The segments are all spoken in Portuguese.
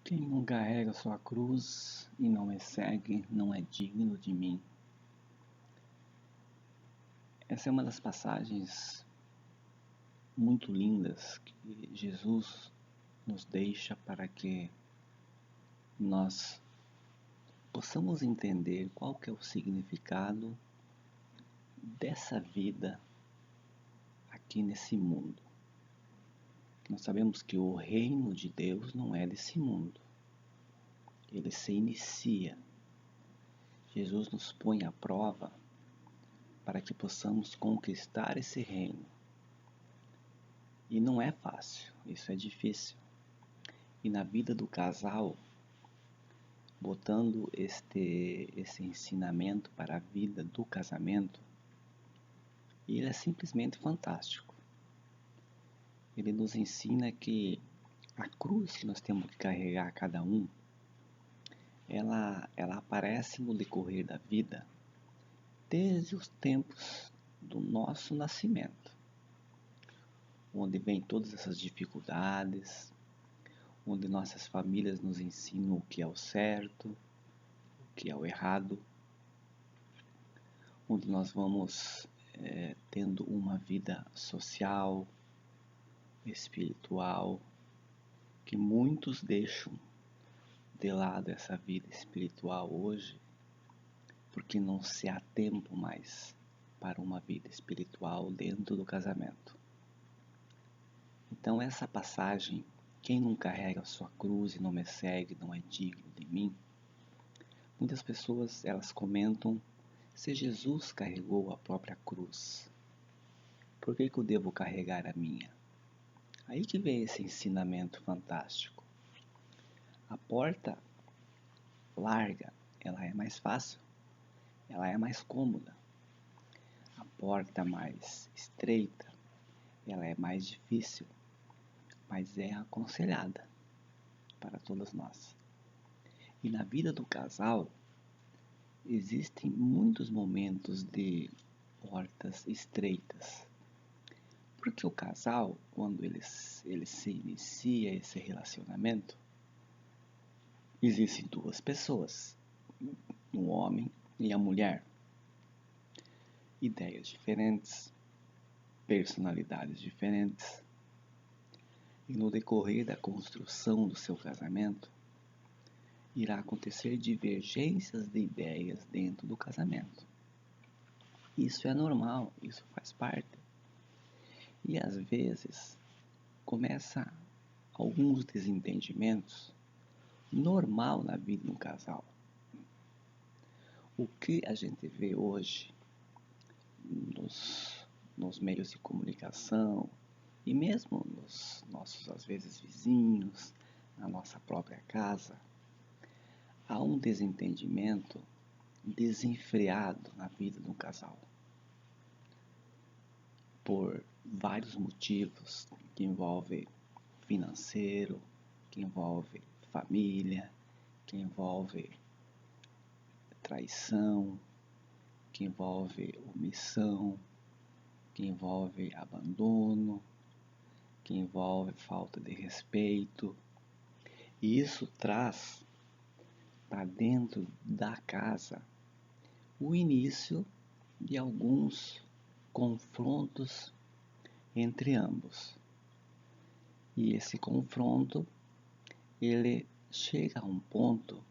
Quem não carrega sua cruz e não me segue não é digno de mim. Essa é uma das passagens muito lindas que Jesus nos deixa para que nós possamos entender qual que é o significado dessa vida aqui nesse mundo. Nós sabemos que o reino de Deus não é desse mundo. Ele se inicia. Jesus nos põe à prova para que possamos conquistar esse reino. E não é fácil, isso é difícil. E na vida do casal, botando esse ensinamento para a vida do casamento, ele é simplesmente fantástico. Ele nos ensina que a cruz que nós temos que carregar cada um, ela aparece no decorrer da vida desde os tempos do nosso nascimento, onde vem todas essas dificuldades, onde nossas famílias nos ensinam o que é o certo, o que é o errado, onde nós vamos tendo uma vida social, espiritual, que muitos deixam de lado essa vida espiritual hoje, porque não se há tempo mais para uma vida espiritual dentro do casamento. Então essa passagem, quem não carrega a sua cruz e não me segue não é digno de mim, muitas pessoas elas comentam: se Jesus carregou a própria cruz, por que eu devo carregar a minha? Aí que vem esse ensinamento fantástico. A porta larga, ela é mais fácil, ela é mais cômoda. A porta mais estreita, ela é mais difícil, mas é aconselhada para todos nós. E na vida do casal, existem muitos momentos de portas estreitas. Porque o casal, quando ele se inicia esse relacionamento, existem duas pessoas, um homem e a mulher. Ideias diferentes, personalidades diferentes. E no decorrer da construção do seu casamento, irá acontecer divergências de ideias dentro do casamento. Isso é normal, isso faz parte. E às vezes começa alguns desentendimentos normal na vida de um casal. O que a gente vê hoje nos meios de comunicação e mesmo nos nossos, às vezes, vizinhos, na nossa própria casa, há um desentendimento desenfreado na vida de um casal. Por vários motivos que envolvem financeiro, que envolve família, que envolve traição, que envolve omissão, que envolve abandono, que envolve falta de respeito. E isso traz para dentro da casa o início de alguns confrontos entre ambos. E esse confronto, ele chega a um ponto,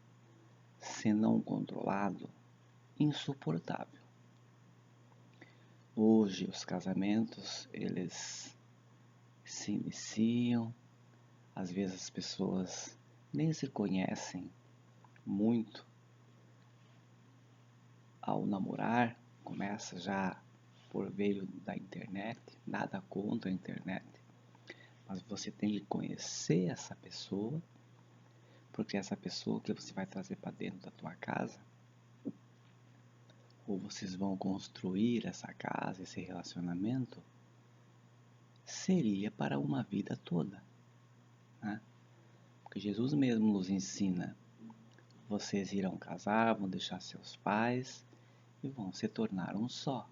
se não controlado, insuportável. Hoje os casamentos, eles se iniciam, às vezes as pessoas nem se conhecem muito ao namorar, começa já por meio da internet, nada contra a internet, mas você tem que conhecer essa pessoa, porque essa pessoa que você vai trazer para dentro da tua casa, ou vocês vão construir essa casa, esse relacionamento, seria para uma vida toda, né? Porque Jesus mesmo nos ensina: vocês irão casar, vão deixar seus pais e vão se tornar um só.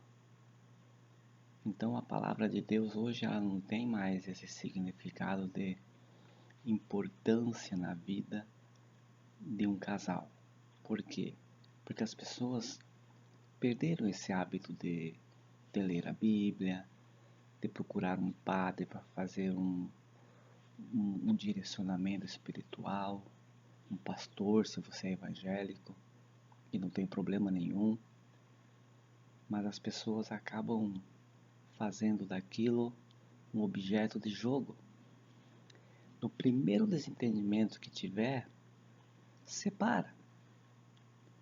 Então a palavra de Deus hoje ela não tem mais esse significado de importância na vida de um casal. Por quê? Porque as pessoas perderam esse hábito de ler a Bíblia, de procurar um padre para fazer um direcionamento espiritual, um pastor, se você é evangélico, e não tem problema nenhum, mas as pessoas acabam fazendo daquilo um objeto de jogo. No primeiro desentendimento que tiver, separa.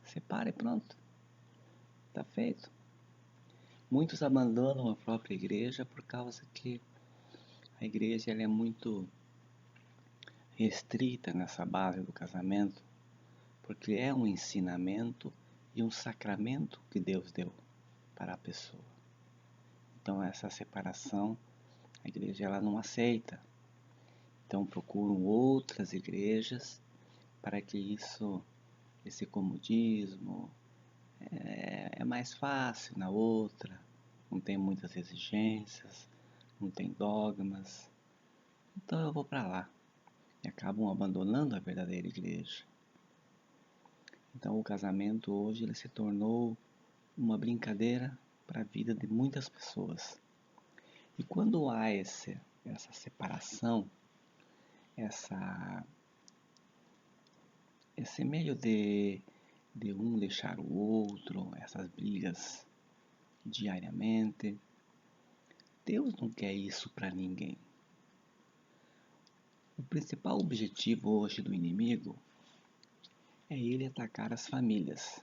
Separa e pronto. Está feito. Muitos abandonam a própria igreja por causa que a igreja ela é muito restrita nessa base do casamento, porque é um ensinamento e um sacramento que Deus deu para a pessoa. Então essa separação, a igreja ela não aceita. Então procuram outras igrejas para que esse comodismo é mais fácil na outra, não tem muitas exigências, não tem dogmas. Então eu vou para lá. E acabam abandonando a verdadeira igreja. Então o casamento hoje ele se tornou uma brincadeira para a vida de muitas pessoas. E quando há essa separação, esse meio de um deixar o outro, essas brigas diariamente, Deus não quer isso para ninguém. O principal objetivo hoje do inimigo é ele atacar as famílias.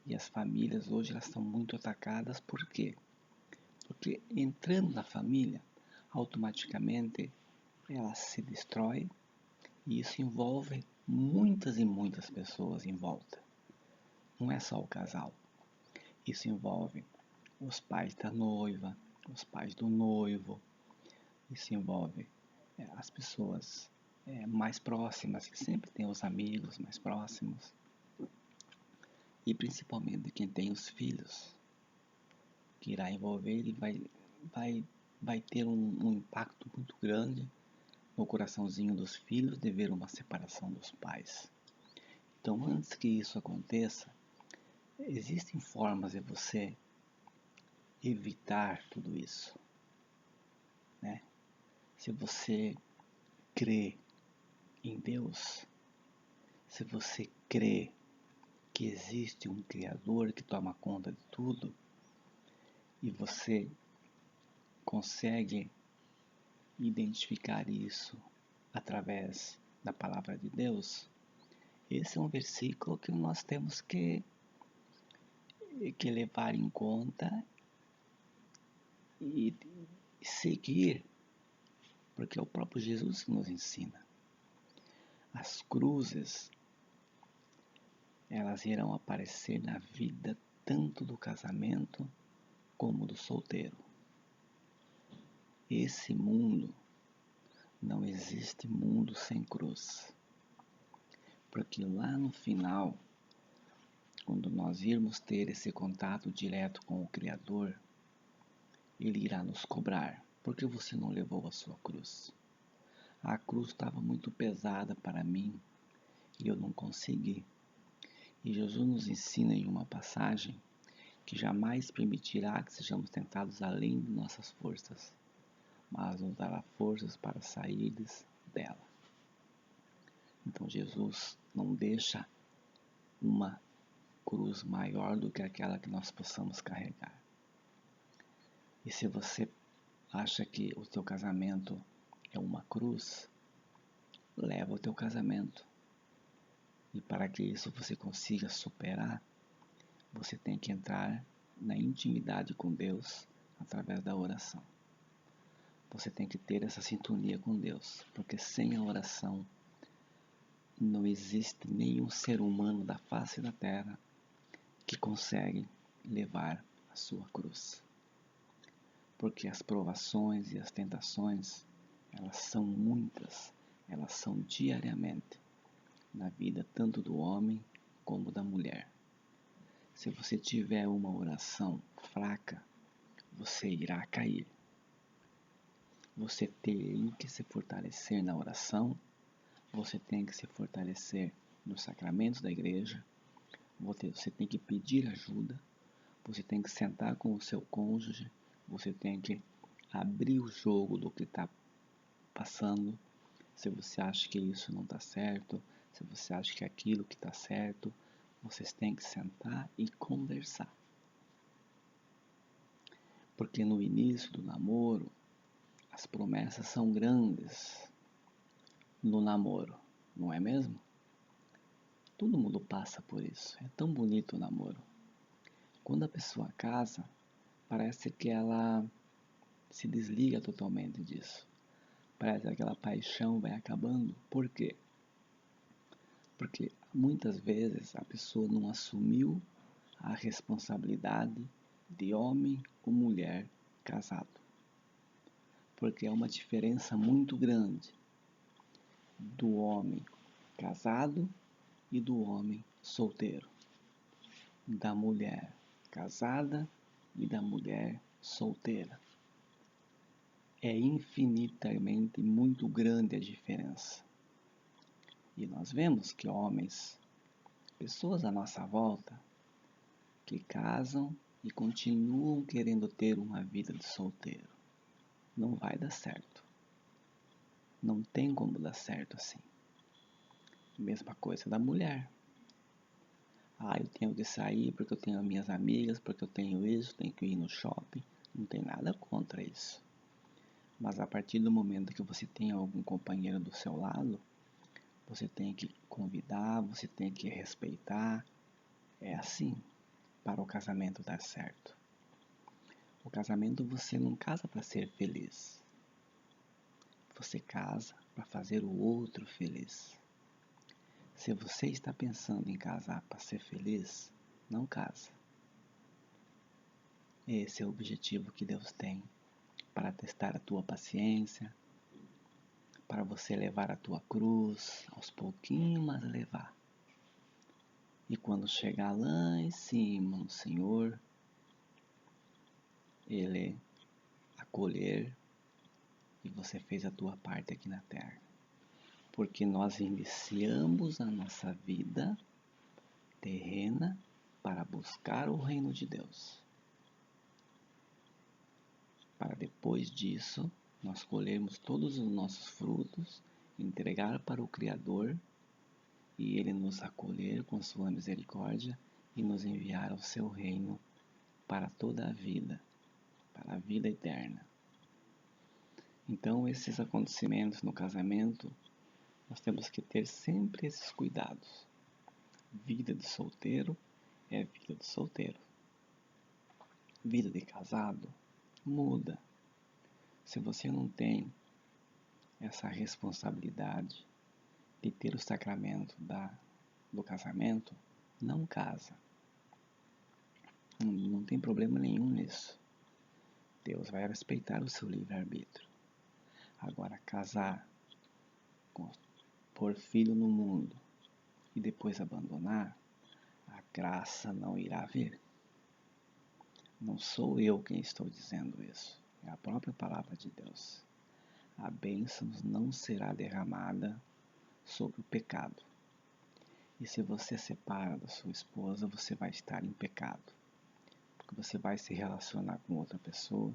E as famílias hoje elas estão muito atacadas, por quê? Porque entrando na família, automaticamente ela se destrói e isso envolve muitas e muitas pessoas em volta. Não é só o casal. Isso envolve os pais da noiva, os pais do noivo. Isso envolve as pessoas mais próximas, que sempre tem os amigos mais próximos. E principalmente quem tem os filhos, que irá envolver e vai ter um impacto muito grande no coraçãozinho dos filhos de ver uma separação dos pais. Então, antes que isso aconteça, existem formas de você evitar tudo isso, né? Se você crê em Deus, se você crê que existe um Criador que toma conta de tudo, e você consegue identificar isso através da palavra de Deus, esse é um versículo que nós temos que levar em conta e seguir, porque é o próprio Jesus que nos ensina. As cruzes, elas irão aparecer na vida tanto do casamento como do solteiro. Esse mundo, não existe mundo sem cruz. Porque lá no final, quando nós irmos ter esse contato direto com o Criador, Ele irá nos cobrar. Por que você não levou a sua cruz? A cruz estava muito pesada para mim e eu não consegui. E Jesus nos ensina em uma passagem que jamais permitirá que sejamos tentados além de nossas forças, mas nos dará forças para sair dela. Então Jesus não deixa uma cruz maior do que aquela que nós possamos carregar. E se você acha que o teu casamento é uma cruz, leva o teu casamento. E para que isso você consiga superar, você tem que entrar na intimidade com Deus através da oração. Você tem que ter essa sintonia com Deus, porque sem a oração não existe nenhum ser humano da face da terra que consegue levar a sua cruz. Porque as provações e as tentações, elas são muitas, elas são diariamente na vida tanto do homem como da mulher. Se você tiver uma oração fraca, você irá cair. Você tem que se fortalecer na oração, você tem que se fortalecer nos sacramentos da igreja, você tem que pedir ajuda, você tem que sentar com o seu cônjuge, você tem que abrir o jogo do que está passando. Se você acha que isso não está certo, se você acha que aquilo que está certo, vocês têm que sentar e conversar. Porque no início do namoro, as promessas são grandes no namoro, não é mesmo? Todo mundo passa por isso, é tão bonito o namoro. Quando a pessoa casa, parece que ela se desliga totalmente disso. Parece que aquela paixão vai acabando. Por quê? Porque muitas vezes a pessoa não assumiu a responsabilidade de homem ou mulher casado. Porque é uma diferença muito grande do homem casado e do homem solteiro, da mulher casada e da mulher solteira. É infinitamente muito grande a diferença. E nós vemos que homens, pessoas à nossa volta, que casam e continuam querendo ter uma vida de solteiro. Não vai dar certo. Não tem como dar certo assim. Mesma coisa da mulher. Eu tenho que sair porque eu tenho minhas amigas, porque eu tenho isso, tenho que ir no shopping. Não tem nada contra isso. Mas a partir do momento que você tem algum companheiro do seu lado, você tem que convidar, você tem que respeitar. É assim para o casamento dar certo. O casamento você não casa para ser feliz. Você casa para fazer o outro feliz. Se você está pensando em casar para ser feliz, não casa. Esse é o objetivo que Deus tem para testar a tua paciência, para você levar a tua cruz aos pouquinhos, mas levar. E quando chegar lá em cima no Senhor, Ele acolher e você fez a tua parte aqui na terra. Porque nós iniciamos a nossa vida terrena para buscar o reino de Deus. Para depois disso, nós colhermos todos os nossos frutos, entregar para o Criador e Ele nos acolher com sua misericórdia e nos enviar ao seu reino para toda a vida, para a vida eterna. Então, esses acontecimentos no casamento, nós temos que ter sempre esses cuidados. Vida de solteiro é vida de solteiro. Vida de casado muda. Se você não tem essa responsabilidade de ter o sacramento do casamento, não casa. Não tem problema nenhum nisso. Deus vai respeitar o seu livre-arbítrio. Agora, casar, pôr filho no mundo e depois abandonar, a graça não irá vir. Não sou eu quem estou dizendo isso, é a própria palavra de Deus. A bênção não será derramada sobre o pecado. E se você separa da sua esposa, você vai estar em pecado. Porque você vai se relacionar com outra pessoa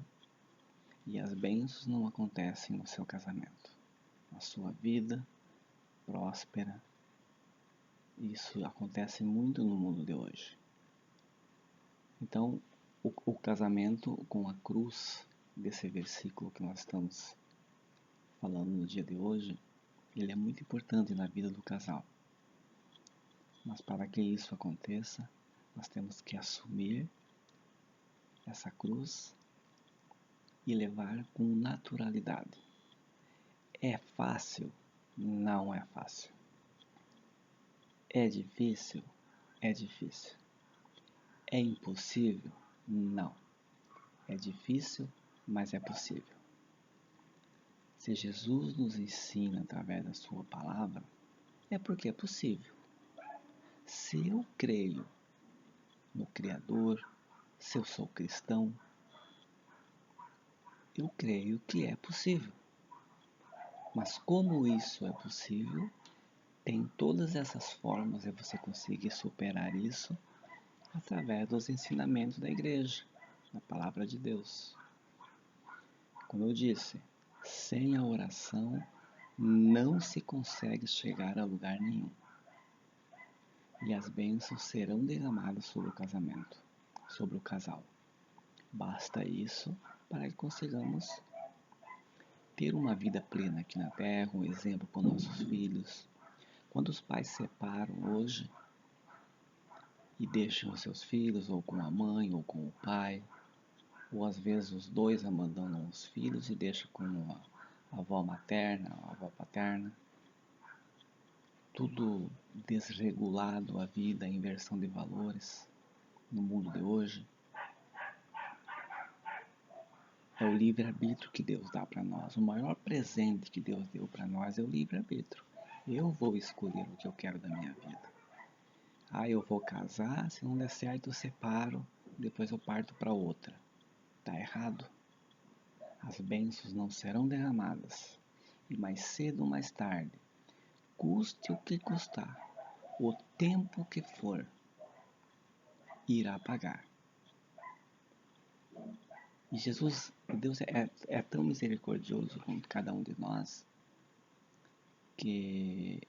e as bênçãos não acontecem no seu casamento. Na sua vida próspera, isso acontece muito no mundo de hoje. Então, o casamento com a cruz desse versículo que nós estamos falando no dia de hoje, ele é muito importante na vida do casal. Mas para que isso aconteça, nós temos que assumir essa cruz e levar com naturalidade. É fácil? Não é fácil. É difícil? É difícil. É impossível? Não. É difícil, mas é possível. Se Jesus nos ensina através da sua palavra, é porque é possível. Se eu creio no Criador, se eu sou cristão, Eu creio que é possível. Mas como isso é possível, tem todas essas formas de você conseguir superar isso através dos ensinamentos da igreja, da palavra de Deus. Como eu disse, sem a oração não se consegue chegar a lugar nenhum. E as bênçãos serão derramadas sobre o casamento, sobre o casal. Basta isso para que consigamos ter uma vida plena aqui na Terra, um exemplo para os nossos filhos. Quando os pais se separam hoje e deixam os seus filhos ou com a mãe ou com o pai, ou às vezes os dois abandonam os filhos e deixam com a avó materna, a avó paterna, tudo desregulado, a vida, a inversão de valores no mundo de hoje. É o livre-arbítrio que Deus dá para nós. O maior presente que Deus deu para nós é o livre-arbítrio. Eu vou escolher o que eu quero da minha vida. Eu vou casar, se não der certo eu separo, depois eu parto para outra. Está errado. As bênçãos não serão derramadas. E mais cedo ou mais tarde, custe o que custar, o tempo que for, irá pagar. E Jesus, Deus é tão misericordioso com cada um de nós, que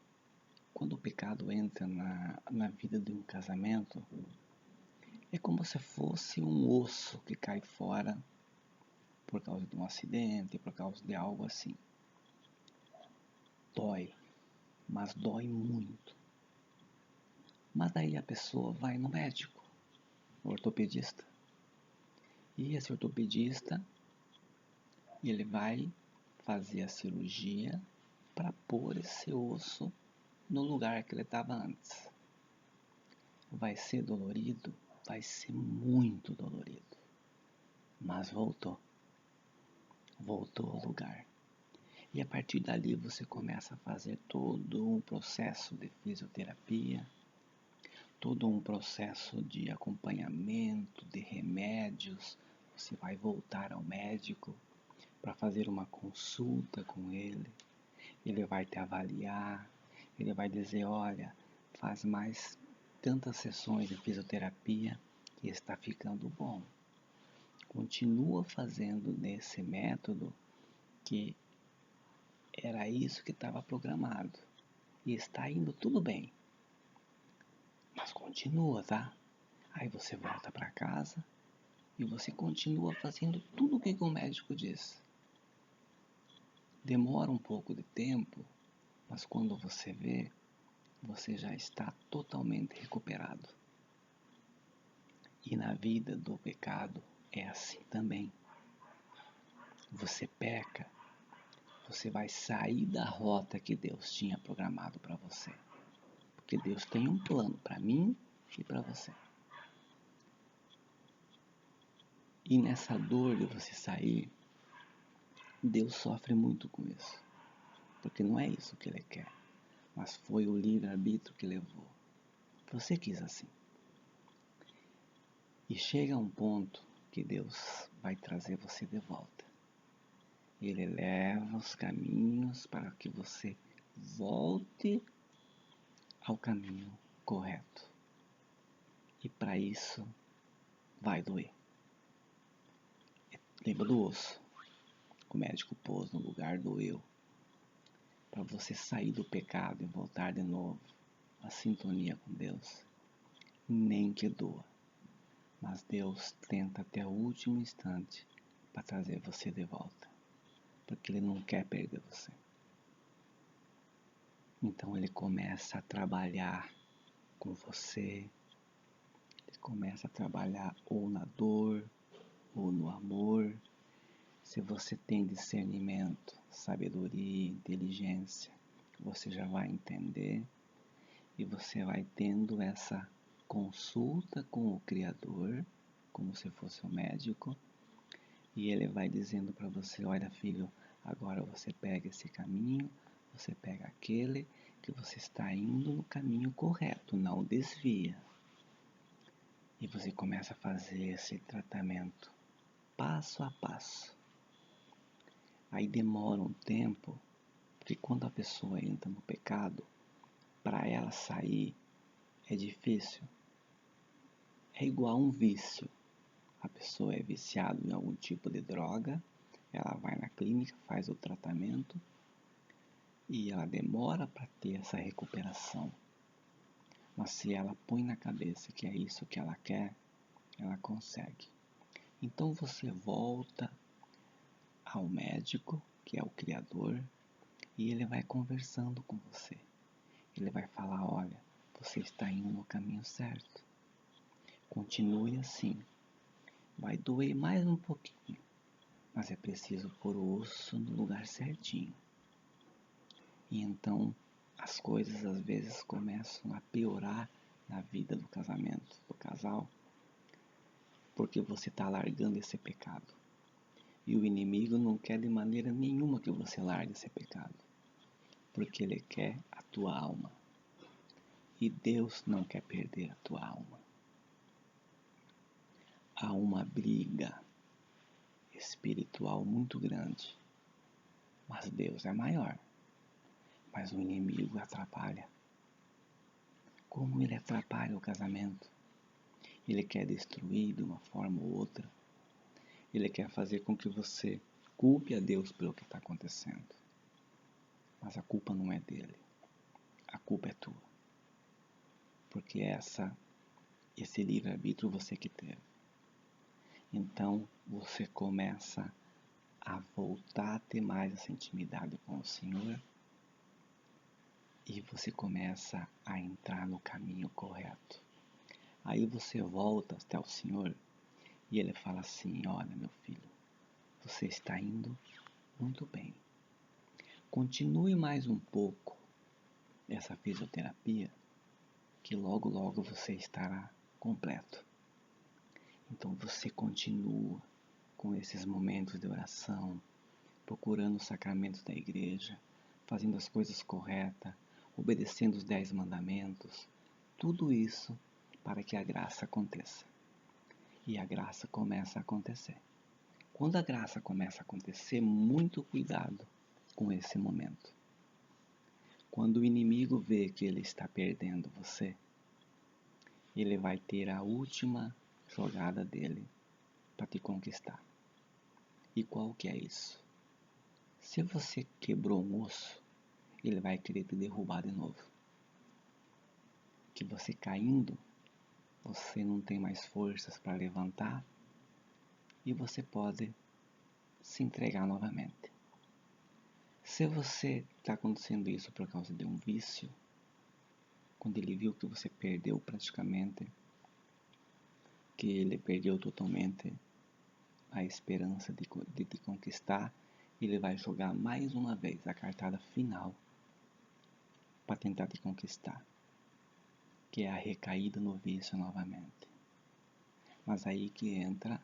quando o pecado entra na vida de um casamento, é como se fosse um osso que cai fora por causa de um acidente, por causa de algo assim. Dói, mas dói muito. Mas daí a pessoa vai no médico, no ortopedista. E esse ortopedista, ele vai fazer a cirurgia para pôr esse osso no lugar que ele estava antes. Vai ser dolorido? Vai ser muito dolorido. Mas voltou. Voltou ao lugar. E a partir dali você começa a fazer todo um processo de fisioterapia, todo um processo de acompanhamento, de remédios. Você vai voltar ao médico para fazer uma consulta com ele. Ele vai te avaliar, ele vai dizer, olha, faz mais tantas sessões de fisioterapia que está ficando bom. Continua fazendo nesse método que era isso que estava programado. E está indo tudo bem. Mas continua, tá? Aí você volta para casa e você continua fazendo tudo o que o médico diz. Demora um pouco de tempo, mas quando você vê, você já está totalmente recuperado. E na vida do pecado é assim também. Você peca, você vai sair da rota que Deus tinha programado para você. Porque Deus tem um plano para mim e para você. E nessa dor de você sair, Deus sofre muito com isso. Porque não é isso que Ele quer. Mas foi o livre-arbítrio que levou. Você quis assim. E chega um ponto que Deus vai trazer você de volta. Ele leva os caminhos para que você volte ao caminho correto. E para isso vai doer. Lembra do osso? O médico pôs no lugar, doeu. Para você sair do pecado e voltar de novo à sintonia com Deus, nem que doa. Mas Deus tenta até o último instante para trazer você de volta. Porque Ele não quer perder você. Então Ele começa a trabalhar com você. Ele começa a trabalhar ou na dor, ou no amor. Se você tem discernimento, sabedoria, inteligência, você já vai entender. E você vai tendo essa consulta com o Criador, como se fosse um médico. E ele vai dizendo para você, olha filho, agora você pega esse caminho, você pega aquele, que você está indo no caminho correto, não desvia. E você começa a fazer esse tratamento passo a passo. Aí demora um tempo, porque quando a pessoa entra no pecado, para ela sair é difícil. É igual um vício. A pessoa é viciada em algum tipo de droga, ela vai na clínica, faz o tratamento e ela demora para ter essa recuperação. Mas se ela põe na cabeça que é isso que ela quer, ela consegue. Então você volta ao médico, que é o Criador, e ele vai conversando com você. Ele vai falar, olha, você está indo no caminho certo. Continue assim. Vai doer mais um pouquinho, mas é preciso pôr o osso no lugar certinho. E então as coisas às vezes começam a piorar na vida do casamento, do casal, porque você está largando esse pecado. E o inimigo não quer de maneira nenhuma que você largue esse pecado, porque ele quer a tua alma. E Deus não quer perder a tua alma. Há uma briga espiritual muito grande, mas Deus é maior. Mas o inimigo atrapalha. Como ele atrapalha o casamento? Ele quer destruir de uma forma ou outra. Ele quer fazer com que você culpe a Deus pelo que está acontecendo. Mas a culpa não é dele. A culpa é tua. Porque esse livre-arbítrio você que teve. Então você começa a voltar a ter mais essa intimidade com o Senhor. E você começa a entrar no caminho correto. Aí você volta até o Senhor e ele fala assim, olha meu filho, você está indo muito bem. Continue mais um pouco essa fisioterapia, que logo logo você estará completo. Então você continua com esses momentos de oração, procurando os sacramentos da igreja, fazendo as coisas corretas, obedecendo os 10 mandamentos, tudo isso para que a graça aconteça. E a graça começa a acontecer. Quando a graça começa a acontecer, muito cuidado com esse momento. Quando o inimigo vê que ele está perdendo você, ele vai ter a última jogada dele para te conquistar. E qual que é isso? Se você quebrou um osso, ele vai querer te derrubar de novo. Que você caindo, você não tem mais forças para levantar e você pode se entregar novamente. Se você está acontecendo isso por causa de um vício, quando ele viu que você perdeu praticamente, que ele perdeu totalmente a esperança de te conquistar, ele vai jogar mais uma vez a cartada final para tentar te conquistar, que é a recaída no vício novamente. Mas aí que entra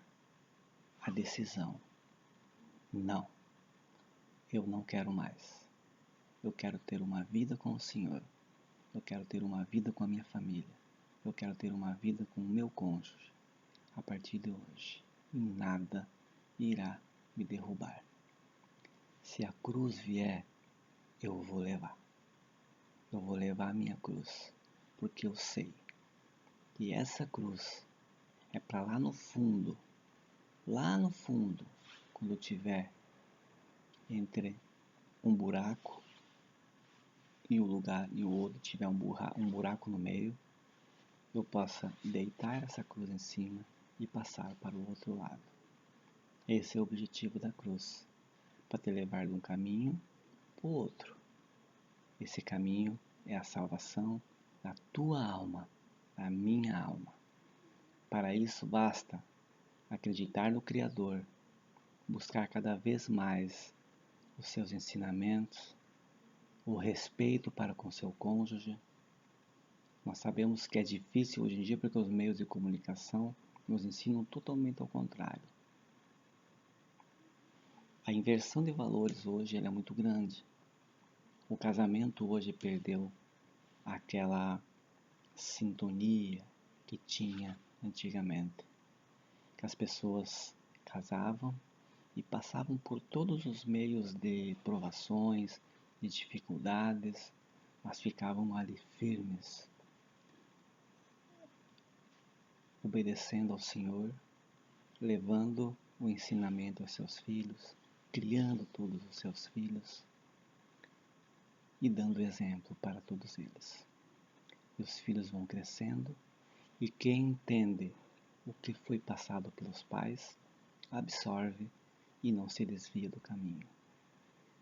a decisão. Não, eu não quero mais. Eu quero ter uma vida com o Senhor. Eu quero ter uma vida com a minha família. Eu quero ter uma vida com o meu cônjuge. A partir de hoje, nada irá me derrubar. Se a cruz vier, eu vou levar. Eu vou levar a minha cruz, porque eu sei que essa cruz é para lá no fundo, quando eu tiver entre um buraco e um lugar e o outro tiver um buraco no meio, eu possa deitar essa cruz em cima e passar para o outro lado. Esse é o objetivo da cruz, para te levar de um caminho para o outro. Esse caminho é a salvação da tua alma, da minha alma. Para isso basta acreditar no Criador, buscar cada vez mais os seus ensinamentos, o respeito para com seu cônjuge. Nós sabemos que é difícil hoje em dia porque os meios de comunicação nos ensinam totalmente ao contrário. A inversão de valores hoje é muito grande. O casamento hoje perdeu aquela sintonia que tinha antigamente, que as pessoas casavam e passavam por todos os meios de provações, de dificuldades, mas ficavam ali firmes, obedecendo ao Senhor, levando o ensinamento aos seus filhos, criando todos os seus filhos e dando exemplo para todos eles. E os filhos vão crescendo e quem entende o que foi passado pelos pais, absorve e não se desvia do caminho.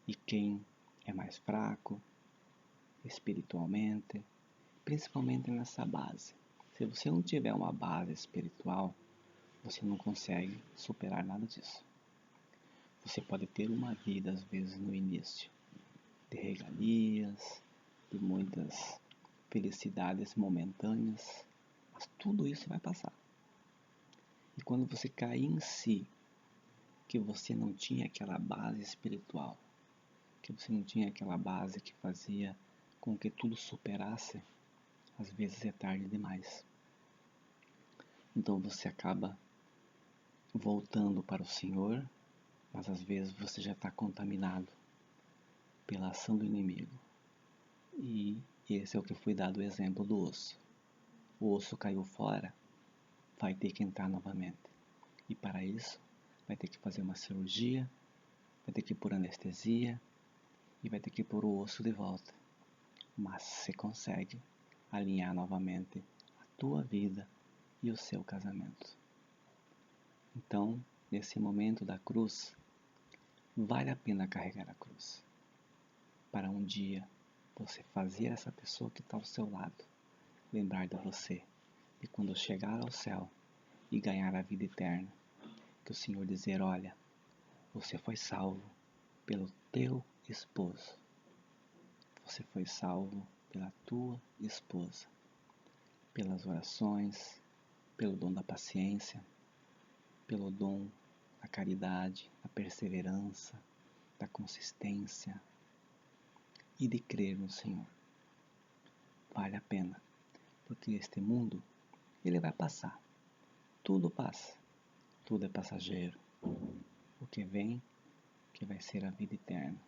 E quem é mais fraco espiritualmente, principalmente nessa base. Se você não tiver uma base espiritual, você não consegue superar nada disso. Você pode ter uma vida, às vezes, no início, de regalias, de muitas felicidades momentâneas, mas tudo isso vai passar. E quando você cair em si, que você não tinha aquela base espiritual, que você não tinha aquela base que fazia com que tudo superasse, às vezes é tarde demais. Então você acaba voltando para o Senhor, mas às vezes você já está contaminado pela ação do inimigo. E esse é o que foi dado o exemplo do osso. O osso caiu fora, vai ter que entrar novamente. E para isso, vai ter que fazer uma cirurgia, vai ter que pôr anestesia e vai ter que pôr o osso de volta. Mas você consegue alinhar novamente a tua vida e o seu casamento. Então, nesse momento da cruz, vale a pena carregar a cruz. Para um dia você fazer essa pessoa que está ao seu lado lembrar de você. E quando chegar ao céu e ganhar a vida eterna, que o Senhor dizer, olha, você foi salvo pelo teu esposo. Você foi salvo pela tua esposa. Pelas orações, pelo dom da paciência, pelo dom da caridade, da perseverança, da consistência e de crer no Senhor. Vale a pena, porque este mundo, ele vai passar. Tudo passa, tudo é passageiro. O que vem, que vai ser a vida eterna,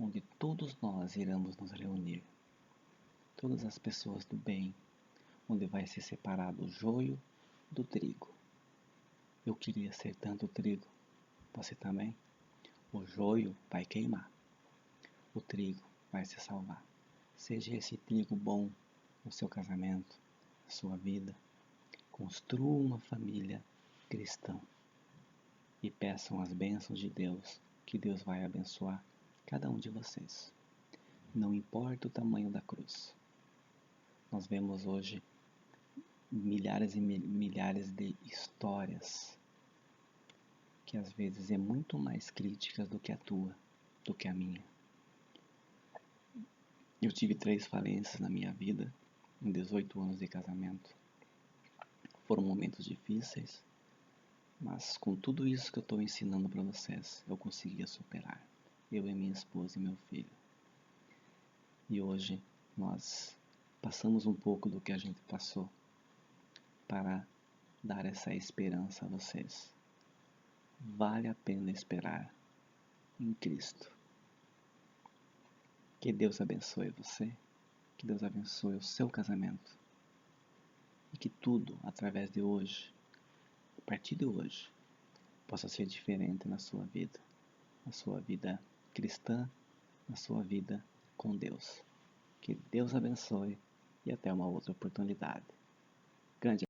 onde todos nós iremos nos reunir. Todas as pessoas do bem, onde vai se separar o joio do trigo. Eu queria ser tanto trigo, você também? O joio vai queimar, o trigo vai se salvar. Seja esse trigo bom no seu casamento, na sua vida. Construa uma família cristã e peçam as bênçãos de Deus, que Deus vai abençoar cada um de vocês. Não importa o tamanho da cruz. Nós vemos hoje milhares e milhares de histórias que às vezes é muito mais críticas do que a tua, do que a minha. Eu tive 3 falências na minha vida, em 18 anos de casamento. Foram momentos difíceis, mas com tudo isso que eu estou ensinando para vocês, eu conseguia superar. Eu e minha esposa e meu filho. E hoje nós passamos um pouco do que a gente passou para dar essa esperança a vocês. Vale a pena esperar em Cristo. Que Deus abençoe você, que Deus abençoe o seu casamento e que tudo, através de hoje, a partir de hoje, possa ser diferente na sua vida cristã, na sua vida com Deus. Que Deus abençoe e até uma outra oportunidade. Grande